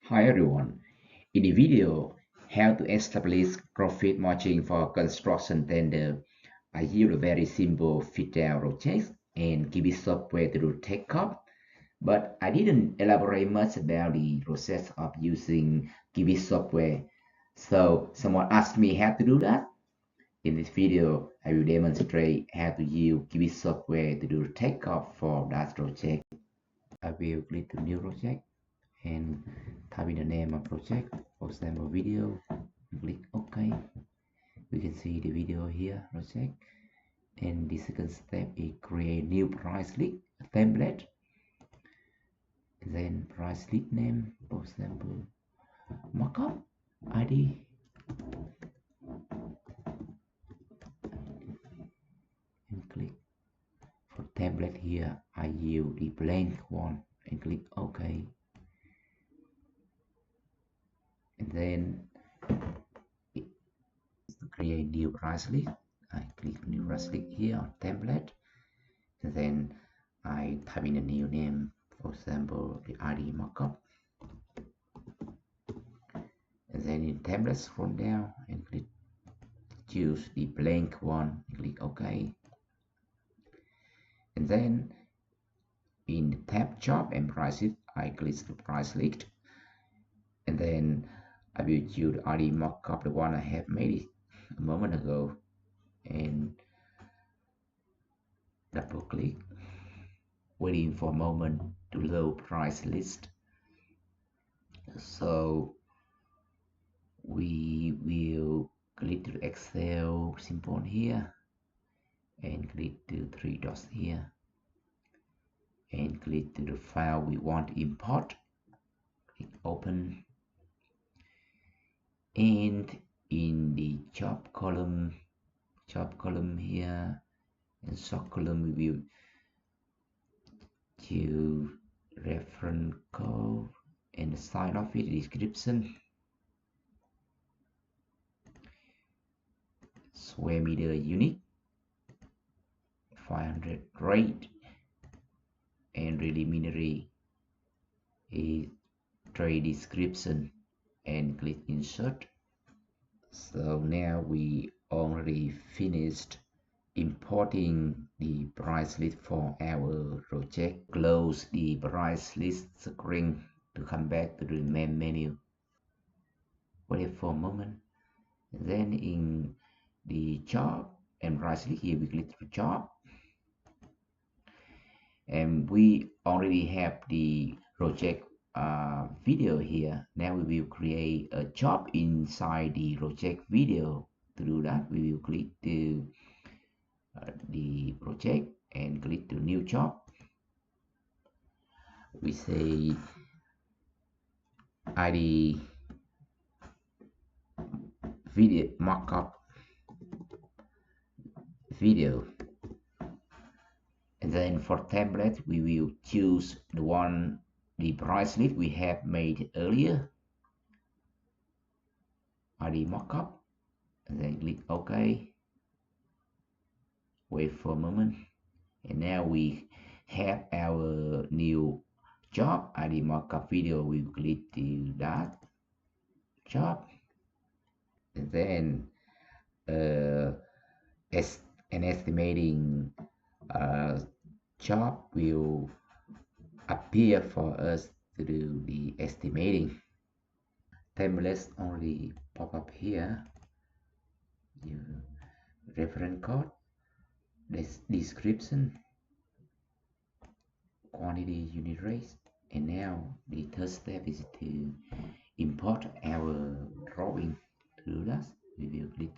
Hi everyone. In the video, how to establish profit margin for construction tender, I use a very simple fit-out project and give it software to do takeoff, but I didn't elaborate much about the process of using Cubit software. So someone asked me how to do that. In this video, I will demonstrate how to use Cubit software to do takeoff for that project. I will click to new project and type in the name of project, for example video, and click OK. We can see the video here, project. And the second step is create new price list template, and then price list name, for example markup ID, and click for template here. I use the blank one and click OK. And then to create new price list, I click new price list here on template, and then I type in a new name, for example the ID markup, and then in template scroll down and click choose the blank one and click OK. And then in the tab job and prices, I click the price list, and then I will choose the ID markup, the one I have made a moment ago, and double click, waiting for a moment to load price list. So we will click to the Excel symbol here and click to three dots here and click to the file we want to import, click open, and in the job column here and sub column we will choose reference code and the side of it description, square meter unit, 500 rate, and preliminary is trade description, and click insert. So now we already finished importing the price list for our project. Close the price list screen to come back to the main menu. Wait for a moment. Then in the job and price list here, we click to job, and we already have the project video here. Now we will create a job inside the project video. To do that, we will click to the project and click to new job. We say ID video markup video, and then for template we will choose the price list we have made earlier, ID markup, and then click OK. Wait for a moment, and now we have our new job ID markup video. We will click to that job, and then as an estimating job will appear for us to do the estimating. Templates only pop up here. You reference code, this description, quantity, unit rate, and now the third step is to import our drawing. To do that, we will click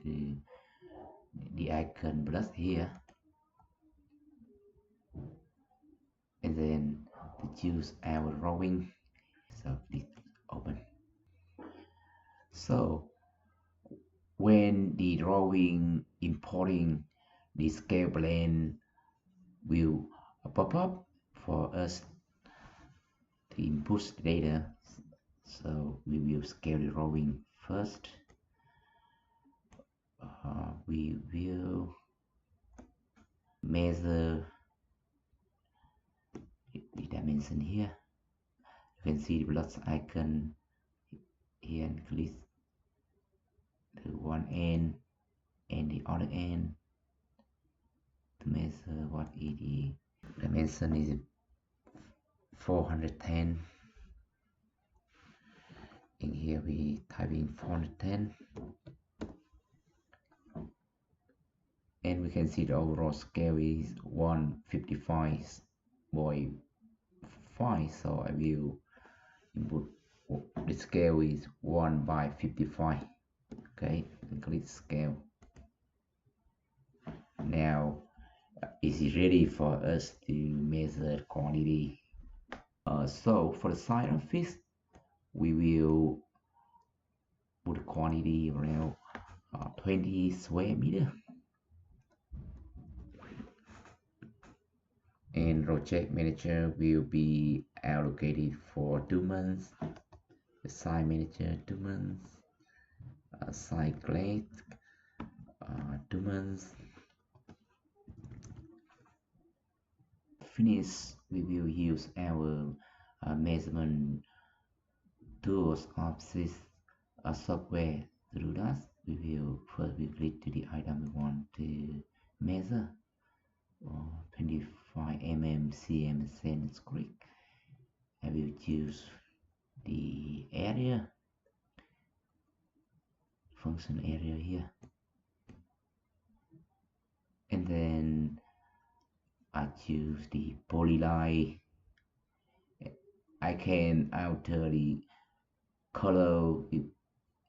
the icon plus here, and then to choose our drawing. So click open. So when the drawing importing, the scale plane will pop up for us to input the data. So we will scale the drawing first. We will measure the dimension here. You can see the plus icon here and click the one end and the other end to measure what is the dimension is 410. In here we type in 410 and we can see the overall scale is 155 by 5, so I will input the scale is 1 by 55. Okay, and click scale. Now is it ready for us to measure quantity. So for the size of fish, we will put the quantity around 20 square meter. And project manager will be allocated for 2 months. The site manager 2 months. Site class 2 months. Finish, we will use our measurement tools of this software. To do that, we will first click to the item we want to measure. 25 mm cm cent square. I will choose the area, function area here, and then I choose the polyline. I can alter the color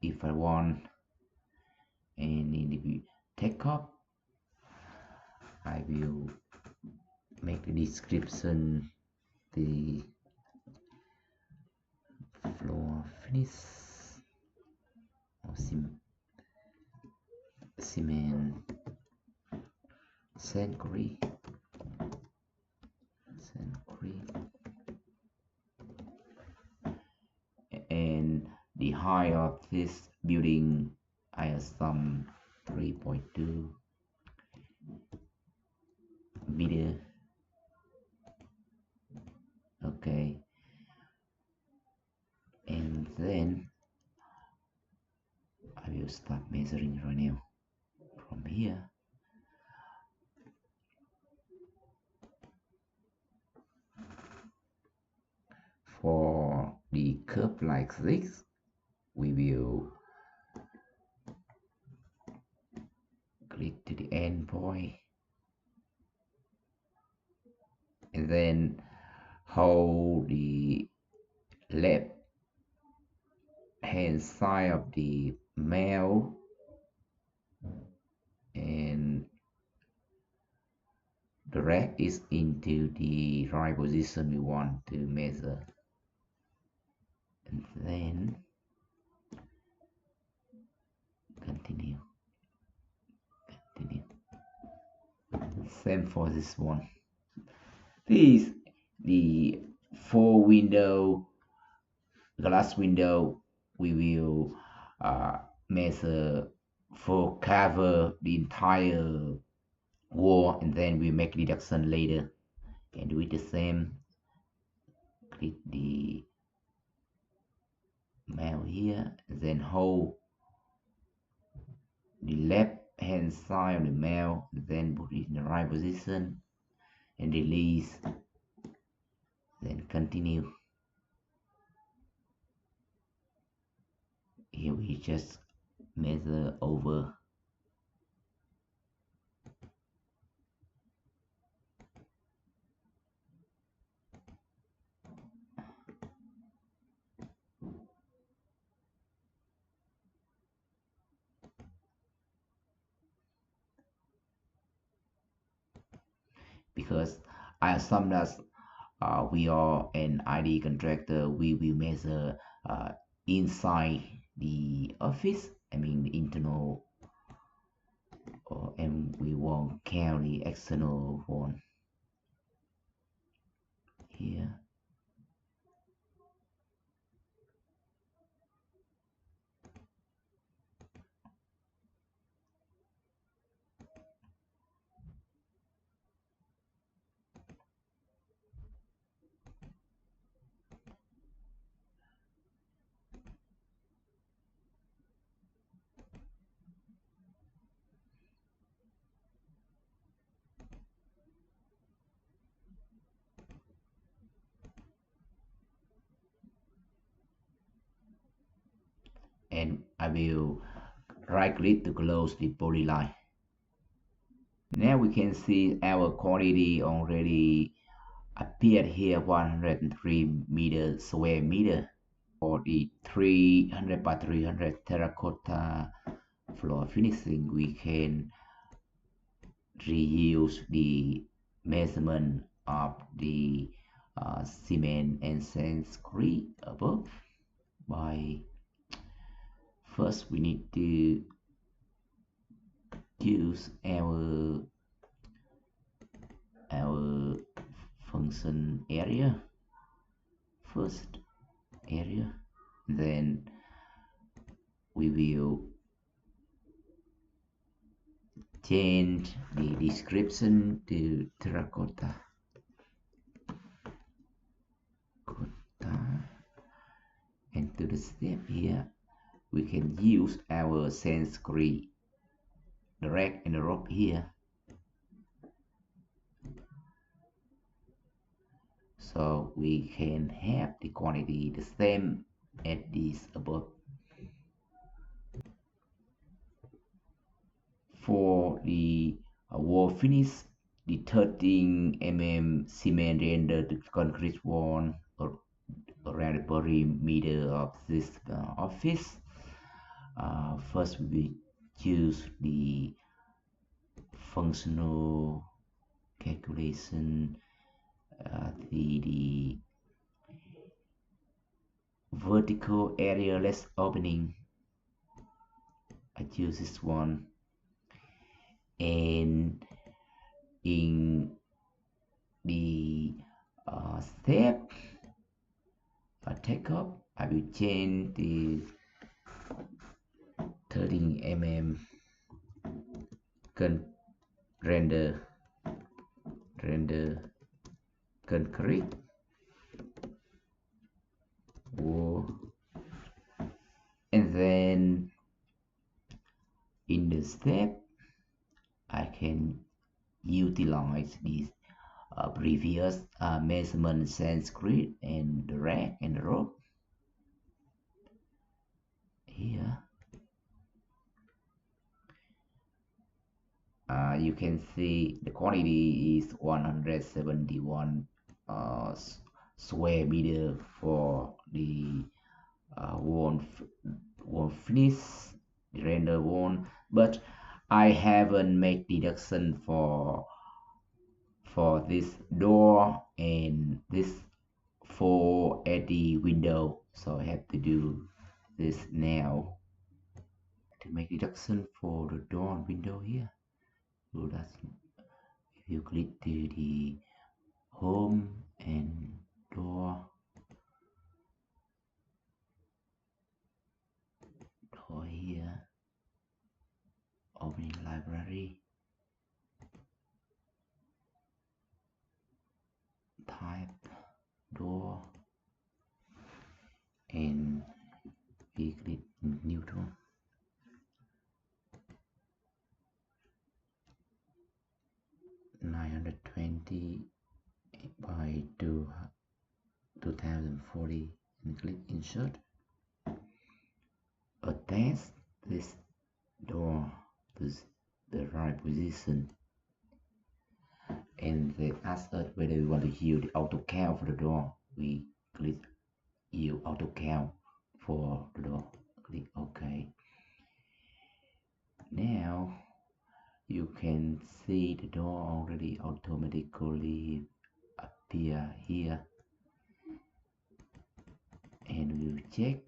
if I want, and in the text up I will make the description, the floor finish or cement concrete. And the height of this building I have some 3.2 meter. Okay, and then I will start measuring right now from here. For the curve like this, we will click to the end point and then hold the left hand side of the mouse and drag it into the right position we want to measure, and then continue. Same for this one. This is the 4 window glass window. We will measure for cover the entire wall, and then we make reduction later. And do it the same. Click the mouse here, and then hold the left hand side of the mouse, then put it in the right position and release, then continue. Here we just measure over. Because I assume that we are an ID contractor, we will measure inside the office, I mean the internal, and we won't count the external one here. will right click to close the polyline. Now we can see our quantity already appeared here, 103 square meter for the 300 by 300 terracotta floor finishing. We can reuse the measurement of the cement and sandscree above. By first we need to use our function area, first area, then we will change the description to terracotta. And to the step here, we can use our sandscree, drag and drop here. So we can have the quantity the same as this above. For the wall finish, the 13 mm cement render the concrete wall around the perimeter of this office. First we choose the functional calculation, the vertical area less opening. I choose this one, and in the step take up, I will change the 13 mm render concrete wall, and then in the step I can utilize this previous measurement sandscrete and drag and drop here. You can see the quantity is 171 square meter for the wall finish, the render wall, but I haven't made deduction for this door and this for at the window, so I have to do this now to make deduction for the door and window here. So that's, if you click to the home and door here, opening library, type door, and we click neutral. (920 by 2040) and click insert. Attach this door to the right position, and they ask us whether we want to use the auto count for the door. We click use auto count for the door, click OK. Now you can see the door already automatically appear here, and we'll check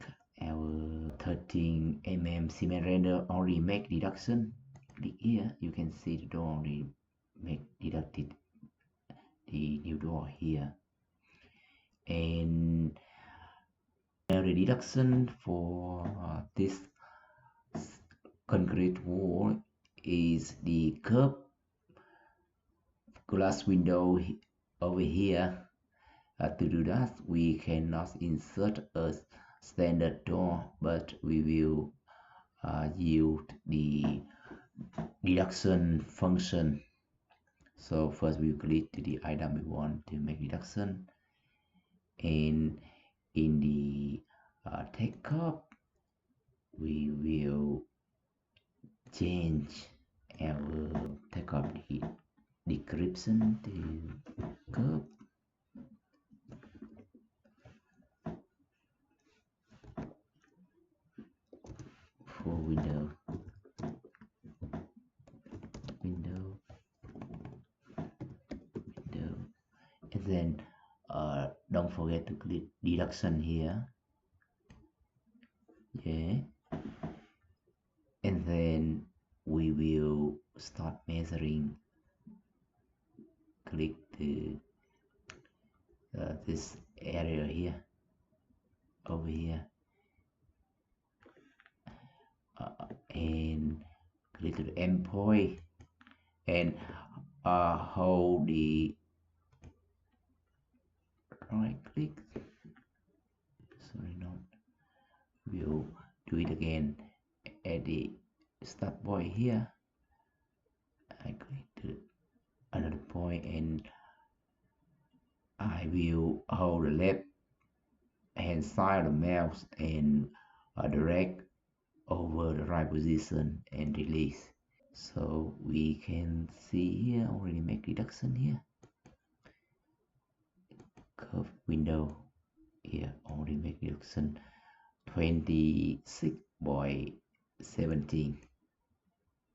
our 13 mm cement render already make deduction. Click here, you can see the door already make deducted the new door here, and the deduction for this concrete wall is the curved glass window over here. To do that, we cannot insert a standard door, but we will use the deduction function. So first we will click to the item we want to make deduction, and in the take up we will change our take of the description to curve for window, window, and then don't forget to click deduction here. Yeah, and then we will start measuring. Click the this area here, over here, and click the endpoint and hold the right click. Sorry, not. We'll do it again at the start point here. I click to another point and I will hold the left hand side of the mouse and drag over the right position and release. So we can see here already make reduction here. Curve window here already make reduction 26 by 17.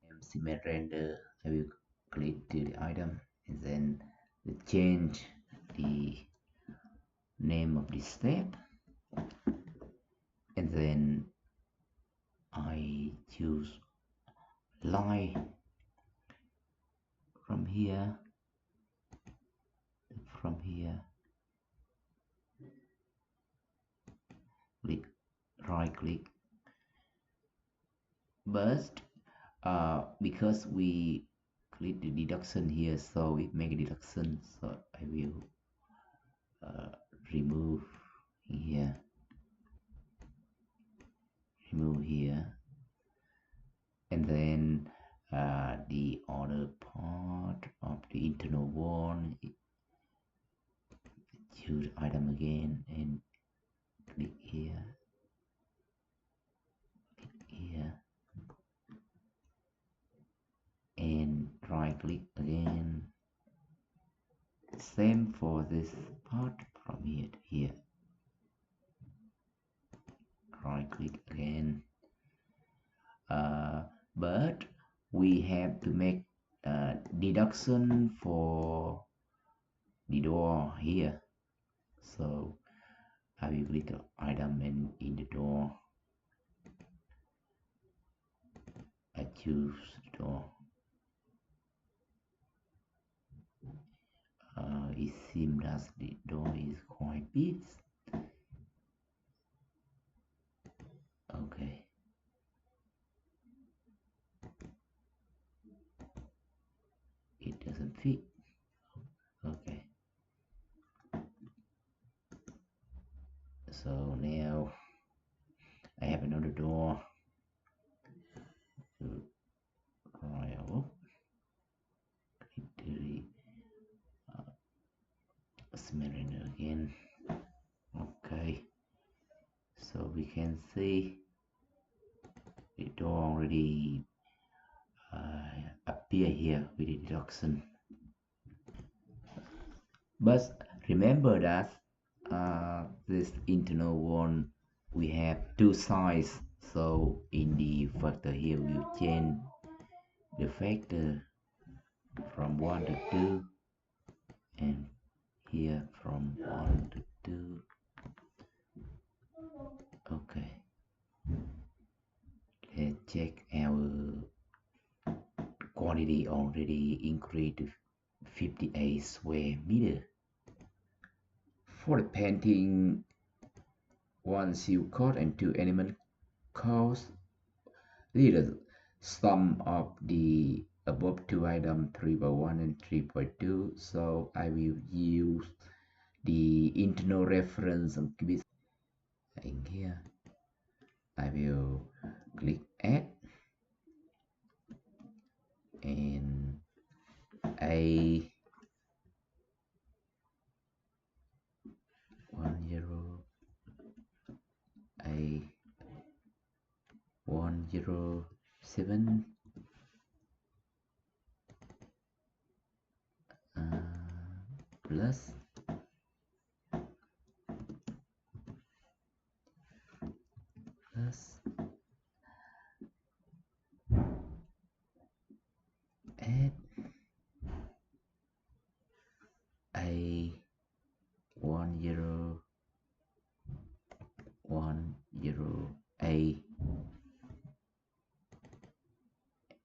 And cement render, I will click to the item and then change the name of the step, and then I choose line from here, click right click burst. Because we click the deduction here, so it make a deduction, so I will remove here, and then the other part of the internal one, choose item again and click here, and right click again. Same for this part from here to here. Right click again. But we have to make deduction for the door here. So I will click the item and in the door I choose the door. It seems that the door is quite big. Okay. It doesn't fit. Okay. So now I have another door to try out. Click to the cement render again. Okay. So we can see the door already appear here with the deduction. But remember that this internal one we have two sides, so in the factor here we'll change the factor from 1 to 2 and here from 1 to 2. Okay, let's check our quantity already increased to 58 square meter. For the painting, one seal coat and two element coats, the sum of the above two items 3.1 and 3.2. So I will use the internal reference on Cubit. In here I will click add and A 10 A 107 plus add a 10108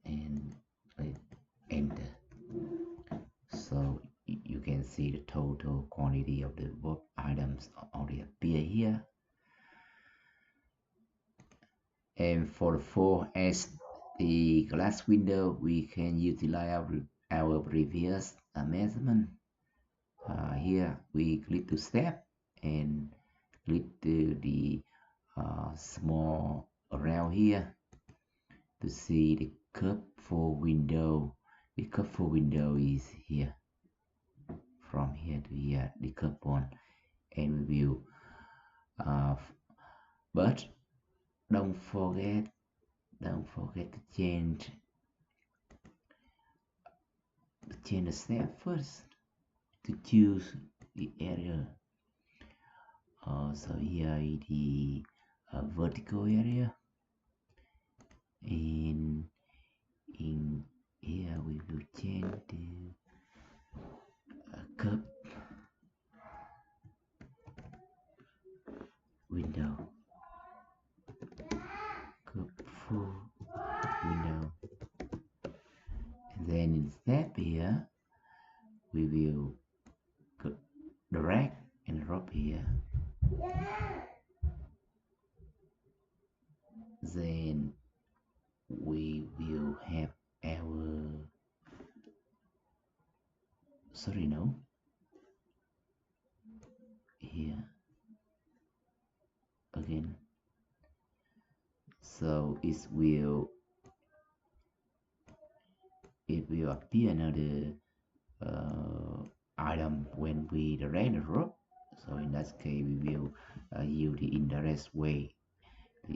and click enter. So you can see the total quantity of the work items already appear here. And for the 4 as the glass window, we can utilize our previous measurement. Here we click to step and click to the small around here to see the curve for window. The curve for window is here, from here to here, the curve one, and we will but don't forget to change the step first to choose the area. So here is the vertical area, and in here we will change the curve window, curve full window, and then in step here we will drag and drop here. Then we will have our here again, so it will appear another item when we drag and drop. So in that case we will use the indirect way,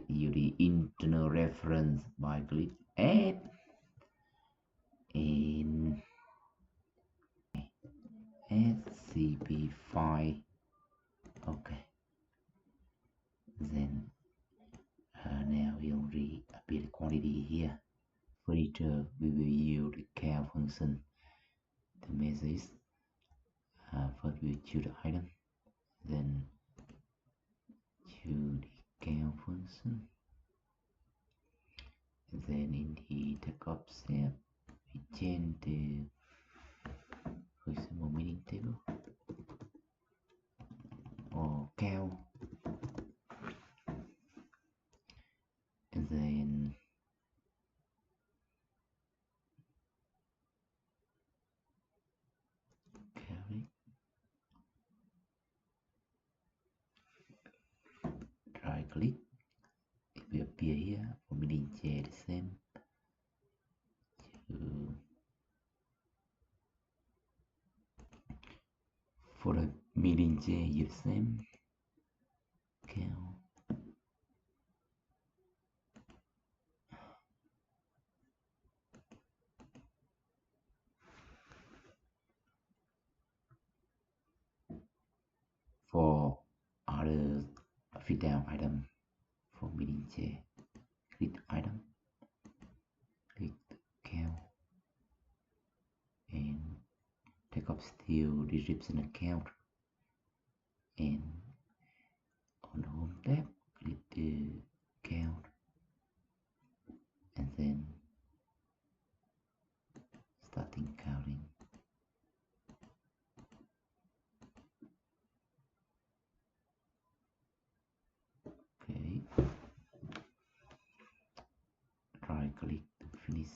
use the internal reference by click add and add cp file. Okay, then now we already appear the quantity here. Later we will use the count function to measure this. First we choose the item, then choose the count function, and then in the take-up step we change the, for example, meaning table or count, and then carry, right click, it will appear here. For meaning J the same, for the meaning J use same count. For other fit down item, for meaning J, click item, click count, and take up still description account, and on the home tab click the count, and then starting counting. Okay, right click to finish.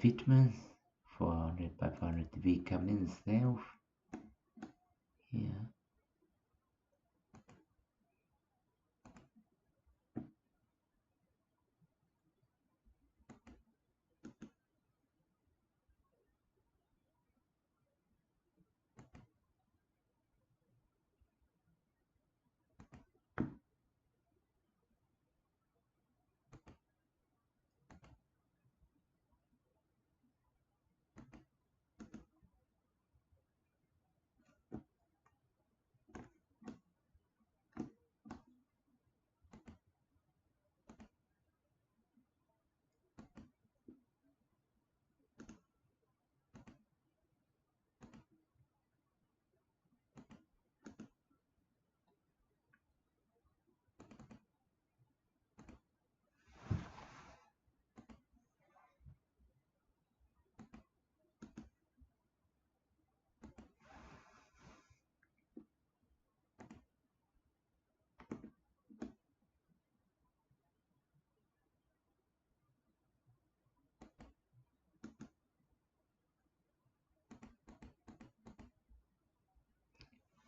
fitment for 400 by 400 TV cabinet itself here.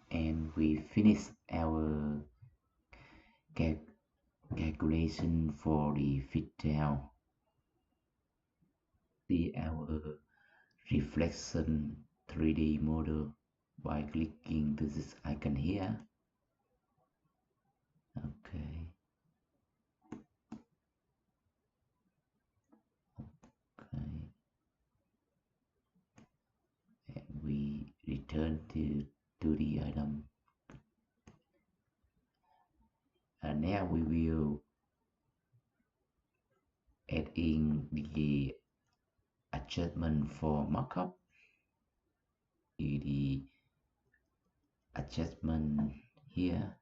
And we finish our calculation for the fit down. See our reflection 3D model by clicking this icon here. Okay. Okay. And we return to the item. And now we will add in the adjustment for markup. The adjustment here,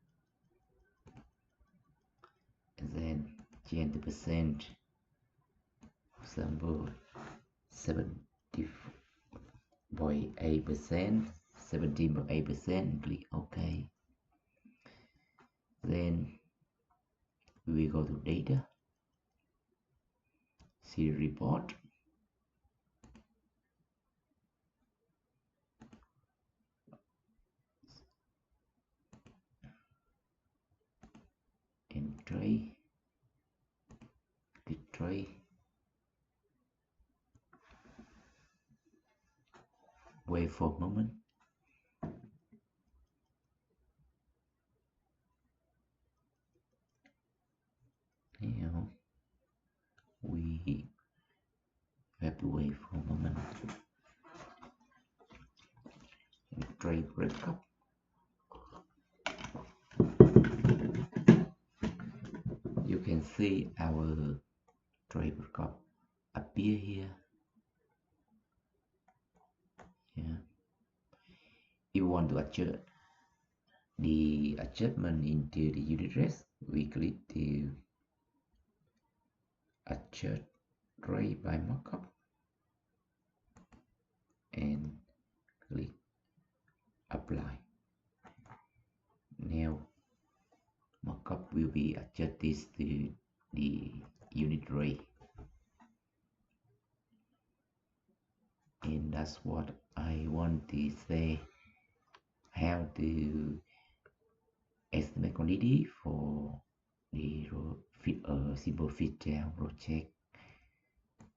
and then change the percent, for example 70.8%, 17.8%, click OK. Then we will go to data, see report, and tray, click tray, wait for a moment. Now we have to wait for a moment. And tray breakup. You can see our tray breakup appear here. Yeah. If you want to adjust the adjustment into the unit address, we click to adjust tray by markup and click apply. Now markup will be adjusted to the unit array, and that's what I want to say, how to estimate quantity for the simple fit down project.